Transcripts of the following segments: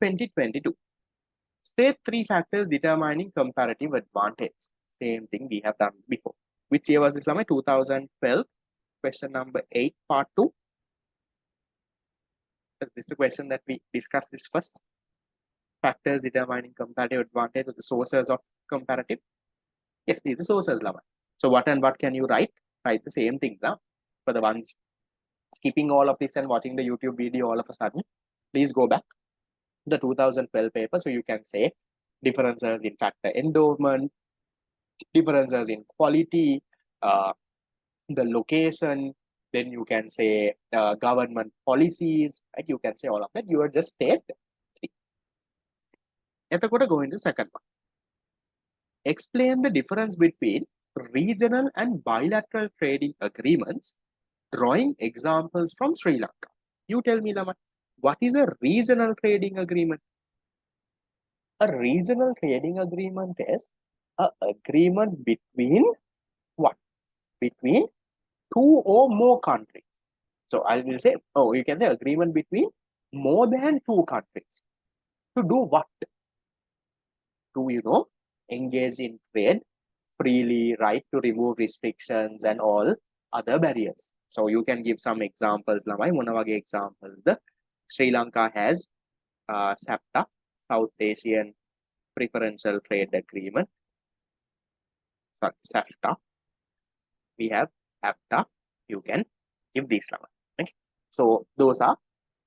2022. State 3 factors determining comparative advantage. Same thing we have done before. Which year was this, Lamai? 2012. Question number 8, part 2. Is this the question that we discussed this first? Factors determining comparative advantage, or the sources of comparative? Yes, these are the sources, Lamai. So what and what can you write? Write the same things, huh? For the ones skipping all of this and watching the YouTube video all of a sudden, please go back to the 2012 paper. So you can say differences in factor endowment, differences in quality, the location, then you can say government policies, right? You can say all of that. You are just state 3. Go into second one. Explain the difference between regional and bilateral trading agreements, drawing examples from Sri Lanka. You tell me, Lama, what is a regional trading agreement? A regional trading agreement is an agreement between what? Between 2 or more countries. So I will say, you can say agreement between more than 2 countries. To do what? To, engage in trade freely, right? To remove restrictions and all other barriers. So you can give some examples. Examples. The Sri Lanka has SAPTA, South Asian Preferential Trade Agreement. Sorry, SAFTA. We have APTA. You can give these. Okay. So those are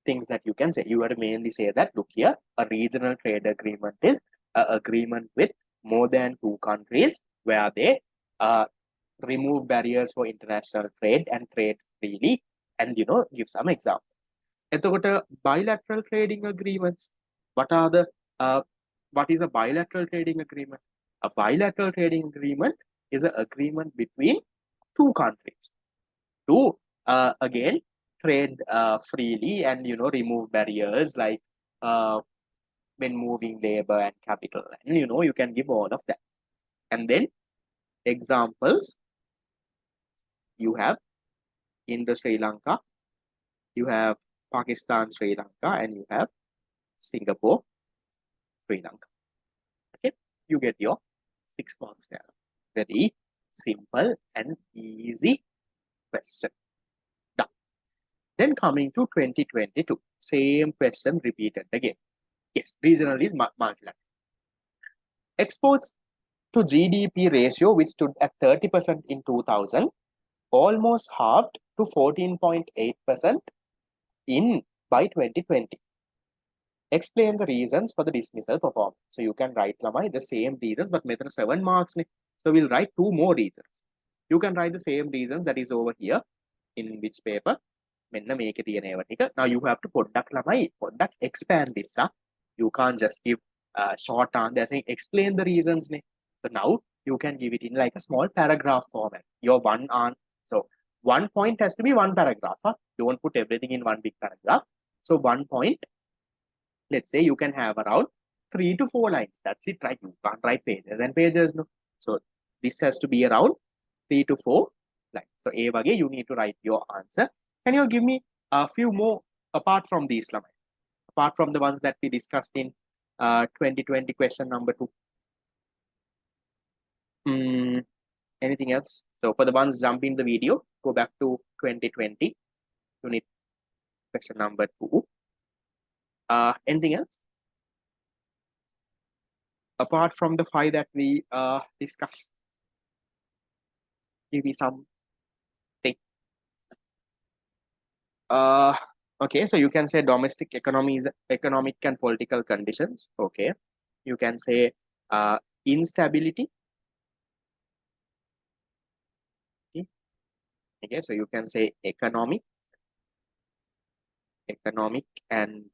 things that you can say. You have to mainly say that, look here, a regional trade agreement is an agreement with more than 2 countries where they remove barriers for international trade and trade freely, and give some examples. Bilateral trading agreements. What is a bilateral trading agreement? A bilateral trading agreement is an agreement between 2 countries to again trade freely and remove barriers like when moving labor and capital, and you can give all of that. And then examples, you have Indo Sri Lanka, you have Pakistan Sri Lanka, and you have Singapore Sri Lanka. Okay, you get your 6 marks there. Very simple and easy question. Done. Then coming to 2022, same question repeated again. Yes, regional is multilateral. Exports to GDP ratio, which stood at 30% in 2000, almost halved to 14.8% by 2020. Explain the reasons for the dismissal performance. So you can write the same reasons, but method 7 marks. So we'll write 2 more reasons. You can write the same reasons that is over here. In which paper? Now you have to expand this. You can't just give short answer saying explain the reasons. So now you can give it in like a small paragraph format. Your one answer. So 1 point has to be 1 paragraph. Don't put everything in 1 big paragraph. So 1 point, let's say you can have around 3 to 4 lines. That's it, right? You can't write pages and pages. No. So this has to be around 3 to 4 lines. So you need to write your answer. Can you give me a few more apart from these, Lamai? Apart from the ones that we discussed in 2020 question number 2. Anything else? So for the ones jumping the video, go back to 2020 unit question number 2. Anything else? Apart from the 5 that we discussed, give me some thing. Okay, so you can say domestic economies, economic and political conditions. Okay, you can say instability. Okay, so you can say economic and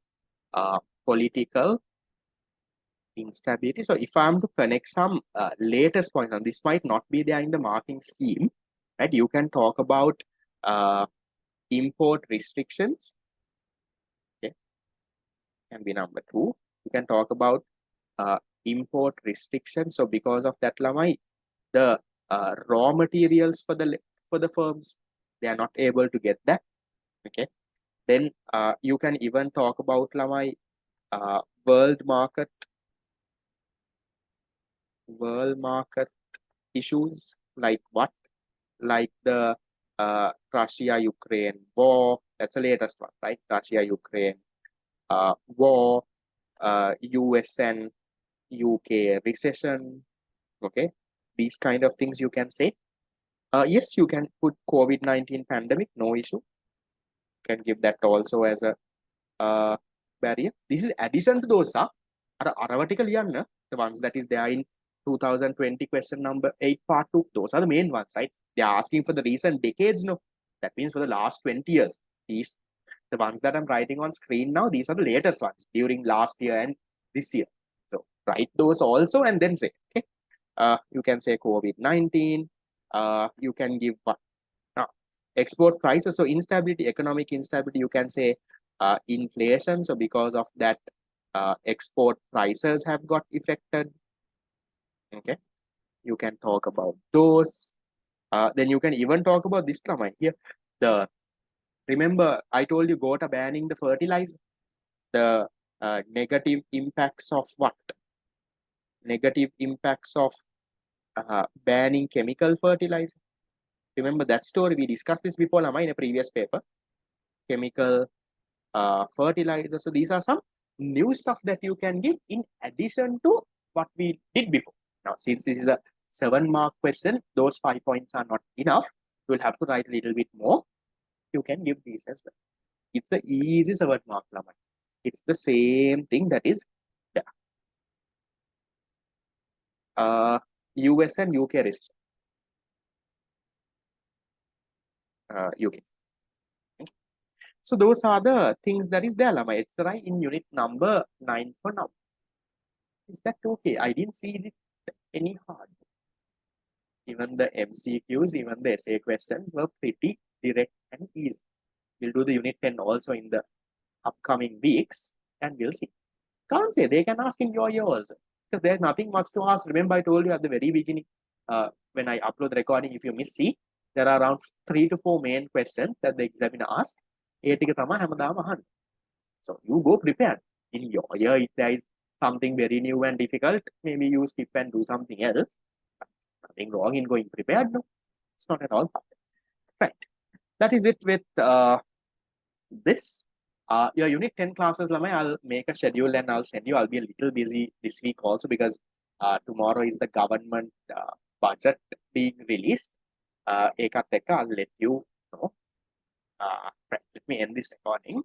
political instability. So if I'm to connect some latest points, and this might not be there in the marking scheme, right? You can talk about import restrictions. Okay, can be number 2. You can talk about import restrictions. So because of that, Lamai, the raw materials for the firms, they are not able to get that. Okay, then you can even talk about Lamai world market issues like what? Like the Russia-Ukraine war. That's the latest one, right? Russia-Ukraine war, US and UK recession. Okay, these kind of things you can say. Yes, you can put COVID-19 pandemic, no issue. You can give that also as a barrier. This is addition to those. The ones that is there in 2020 question number 8 part 2. Those are the main ones, right? They are asking for the recent decades, no? That means for the last 20 years. These, the ones that I'm writing on screen now, these are the latest ones during last year and this year. So write those also and then say, okay. You can say COVID-19. You can give what? Export prices. So instability, economic instability, you can say inflation. So because of that, export prices have got affected. Okay, you can talk about those. Then you can even talk about this line here. The remember I told you Gota banning the fertilizer. The negative impacts of what? Negative impacts of banning chemical fertilizer. Remember that story? We discussed this before, Lama, in a previous paper. Chemical fertilizer. So these are some new stuff that you can give in addition to what we did before. Now, since this is a 7-mark question, those 5 points are not enough. You will have to write a little bit more. You can give these as well. It's the easy 7-mark, Lama. It's the same thing that is there. US and UK risk. UK. So those are the things that is there, Lama. It's right in unit number 9 for now. Is that okay? I didn't see it any hard. Even the MCQs, even the essay questions were pretty direct and easy. We'll do the unit 10 also in the upcoming weeks and we'll see. Can't say, they can ask in your year also. Because there's nothing much to ask. Remember, I told you at the very beginning, when I upload the recording, if you miss, see, there are around 3 to 4 main questions that the examiner asks. So you go prepared. In your year, if there is something very new and difficult, maybe you skip and do something else. Nothing wrong in going prepared, no? It's not at all hard. Right. That is it with this. Your unit 10 classes, Lamai, I'll make a schedule and I'll send you. I'll be a little busy this week also because tomorrow is the government budget being released. I'll let you know. Right, let me end this recording.